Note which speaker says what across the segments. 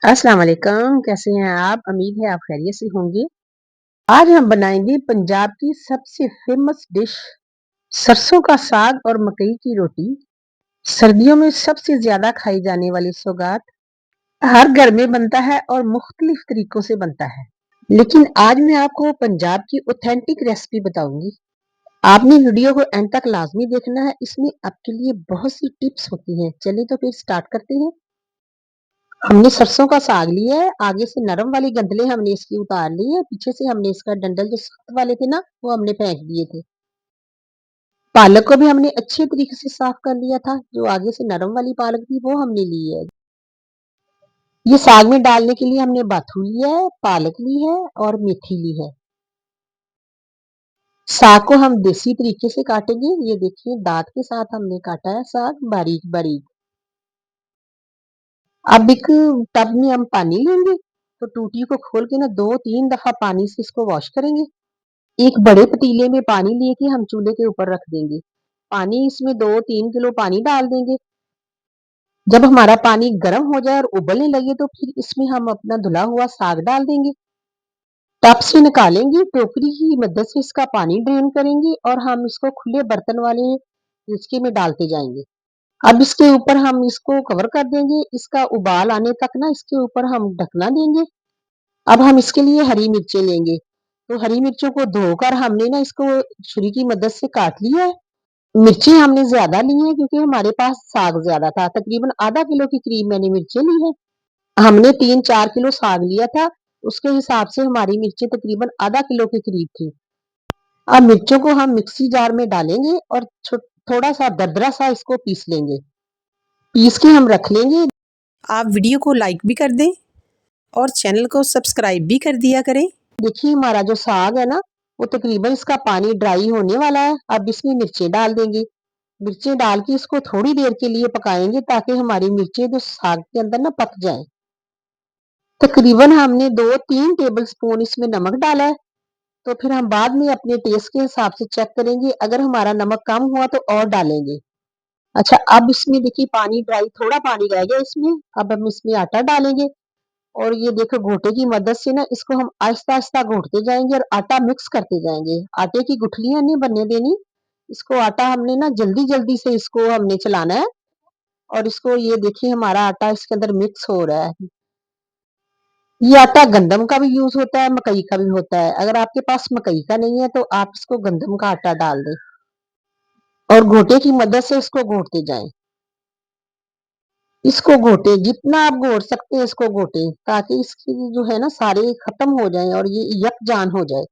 Speaker 1: अस्सलाम वालेकुम, कैसे हैं आप? उम्मीद है आप खैरियत से होंगे। आज हम बनाएंगे पंजाब की सबसे फेमस डिश सरसों का साग और मकई की रोटी। सर्दियों में सबसे ज्यादा खाई जाने वाली सौगात हर घर में बनता है और मुख्तलिफ तरीकों से बनता है। लेकिन आज मैं आपको पंजाब की ऑथेंटिक रेसिपी बताऊंगी। आपने वीडियो को एंड तक लाजमी देखना है, इसमें आपके लिए बहुत सी टिप्स होती हैं। चलिए तो फिर स्टार्ट करते हैं। हमने सरसों का साग लिया है, आगे से नरम वाली गंदले हमने इसकी उतार ली है, पीछे से हमने इसका डंडल जो सख्त वाले थे ना वो हमने फेंक दिए थे। पालक को भी हमने अच्छे तरीके से साफ कर लिया था, जो आगे से नरम वाली पालक थी वो हमने ली है। ये साग में डालने के लिए हमने बाथू लिया है, पालक ली है और मेथी ली है। साग को हम देसी तरीके से काटेंगे। ये देखिए दांत के साथ हमने काटा है साग बारीक बारीक। अब एक टब में हम पानी लेंगे, तो टूटी को खोल के ना 2-3 दफा पानी से इसको वॉश करेंगे। एक बड़े पतीले में पानी लेके हम चूल्हे के ऊपर रख देंगे। पानी इसमें 2-3 किलो पानी डाल देंगे। जब हमारा पानी गर्म हो जाए और उबलने लगे तो फिर इसमें हम अपना धुला हुआ साग डाल देंगे। टब से निकालेंगे, टोकरी की मदद से इसका पानी ड्रेन करेंगे और हम इसको खुले बर्तन वाले हिचके में डालते जाएंगे। अब इसके ऊपर हम इसको कवर कर देंगे। इसका उबाल आने तक ना इसके ऊपर हम ढकना देंगे। अब हम इसके लिए हरी मिर्चें लेंगे। तो हरी मिर्चों को धोकर हमने ना इसको छुरी की मदद से काट लिया है। मिर्ची हमने ज्यादा ली है क्योंकि हमारे पास साग ज्यादा था, तकरीबन आधा किलो के करीब मैंने मिर्ची ली है। हमने 3-4 किलो साग लिया था, उसके हिसाब से हमारी मिर्ची तकरीबन आधा किलो के करीब थी। अब मिर्चों को हम मिक्सी जार में डालेंगे और थोड़ा सा दरदरा सा इसको पीस लेंगे। पीस के हम रख लेंगे।
Speaker 2: आप वीडियो को लाइक भी कर दें और चैनल को सब्सक्राइब भी कर दिया करें।
Speaker 1: देखिए हमारा जो साग है ना वो तकरीबन इसका पानी ड्राई होने वाला है। अब इसमें मिर्चें डाल देंगे। मिर्चें डाल के इसको थोड़ी देर के लिए पकाएंगे ताकि हमारी मिर्चें जो साग के अंदर ना पक जाएं। तकरीबन हमने 2-3 टेबल स्पून इसमें नमक डाला है। तो फिर हम बाद में अपने टेस्ट के हिसाब से चेक करेंगे, अगर हमारा नमक कम हुआ तो और डालेंगे। अच्छा, अब इसमें देखिए पानी ड्राई थोड़ा पानी रह गया इसमें। अब हम इसमें आटा डालेंगे और ये देखो घोटे की मदद से ना इसको हम आहिस्ता आहिस्ता घोटते जाएंगे और आटा मिक्स करते जाएंगे। आटे की गुठलियां नहीं बनने देनी। इसको आटा हमने ना जल्दी जल्दी से इसको हमने चलाना है। और इसको ये देखिए हमारा आटा इसके अंदर मिक्स हो रहा है। ये आटा गंदम का भी यूज होता है, मकई का भी होता है। अगर आपके पास मकई का नहीं है तो आप इसको गंदम का आटा डाल दें और घोटे की मदद से इसको घोटते जाएं। इसको घोटे जितना आप घोट सकते हैं इसको घोटे, ताकि इसकी जो है ना सारे खत्म हो जाएं और ये यकजान हो जाए।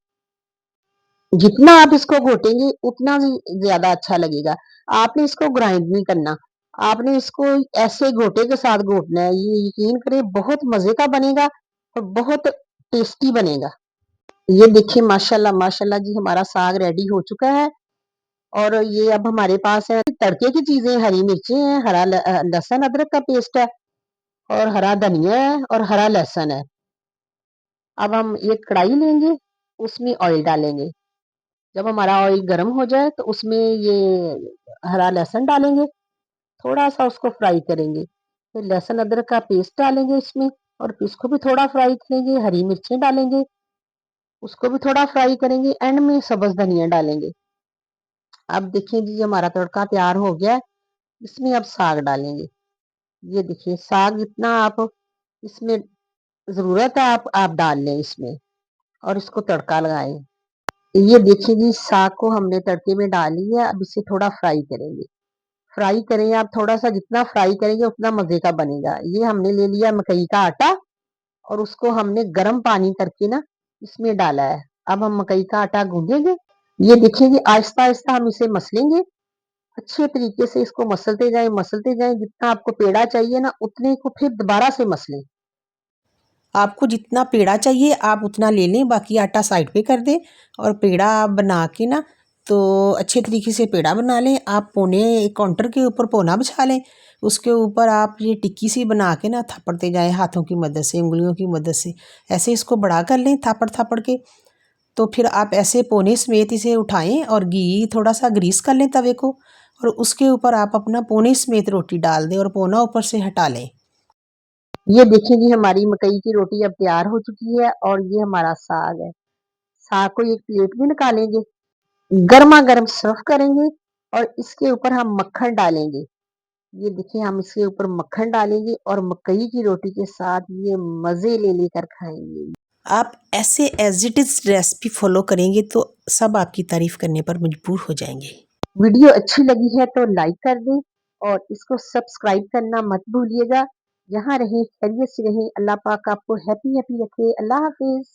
Speaker 1: जितना आप इसको घोटेंगे उतना ही ज्यादा अच्छा लगेगा। आपने इसको ग्राइंड नहीं करना, आपने इसको ऐसे घोटे के साथ घोटना है। ये यकीन करें बहुत मजे का बनेगा और बहुत टेस्टी बनेगा। ये देखिए माशाल्लाह माशाल्लाह जी हमारा साग रेडी हो चुका है। और ये अब हमारे पास है तड़के की चीजें, हरी मिर्ची है, हरा लहसुन अदरक का पेस्ट है और हरा धनिया है और हरा लहसुन है। अब हम एक कढ़ाई लेंगे, उसमें ऑयल डालेंगे। जब हमारा ऑयल गर्म हो जाए तो उसमें ये हरा लहसुन डालेंगे, थोड़ा सा उसको फ्राई करेंगे। फिर लहसुन अदरक का पेस्ट डालेंगे इसमें और इसको भी थोड़ा फ्राई करेंगे। हरी मिर्चें डालेंगे, उसको भी थोड़ा फ्राई करेंगे। एंड में सब्ज धनिया डालेंगे। अब देखिए जी हमारा तड़का तैयार हो गया है। इसमें अब साग डालेंगे। ये देखिए साग जितना आप इसमें जरूरत है आप डाल लें इसमें और इसको तड़का लगाएं। ये देखिए जी साग को हमने तड़के में डाल लिया। अब इसे थोड़ा फ्राई करेंगे। फ्राई करें आप थोड़ा सा, जितना फ्राई करेंगे उतना मजे का बनेगा। ये हमने ले लिया मकई का आटा और उसको हमने गर्म पानी करके ना इसमें डाला है। अब हम मकई का आटा गूंदेंगे। ये देखिए आहिस्ता आहिस्ता हम इसे मसलेंगे। अच्छे तरीके से इसको मसलते जाएं। जितना आपको पेड़ा चाहिए ना उतने को फिर दोबारा से मसलें।
Speaker 2: आपको जितना पेड़ा चाहिए आप उतना ले लें, बाकी आटा साइड पे कर दें और पेड़ा आप बना के ना तो अच्छे तरीके से पेड़ा बना लें। आप पौने काउंटर के ऊपर पौना बिछा लें, उसके ऊपर आप ये टिक्की सी बना के ना थापड़ते जाएं हाथों की मदद से, उंगलियों की मदद से ऐसे इसको बड़ा कर लें थापड़ थापड़ के। तो फिर आप ऐसे पौने समेत इसे उठाएं और घी थोड़ा सा ग्रीस कर लें तवे को और उसके ऊपर आप अपना पौने समेत रोटी डाल दें और पौना ऊपर से हटा लें।
Speaker 1: ये देखिए जी हमारी मकई की रोटी अब तैयार हो चुकी है और ये हमारा साग है। साग को एक प्लेट में निकालेंगे, गरमा-गरम सर्व करेंगे और इसके ऊपर हम मक्खन डालेंगे। ये देखिए हम इसके ऊपर मक्खन डालेंगे और मकई की रोटी के साथ ये मज़े ले लेकर खाएँगे।
Speaker 2: आप ऐसे as it is recipe follow करेंगे तो सब आपकी तारीफ़ करने पर मजबूर हो जाएँगे।
Speaker 1: वीडियो अच्छी लगी है तो लाइक कर दें और इसको सब्सक्राइब करना मत भूलिएगा। जहाँ रहें खैरियत से रहें। अल्लाह पाक आपको हैप्पी हैप्पी रखे। अल्लाह हाफ़िज़।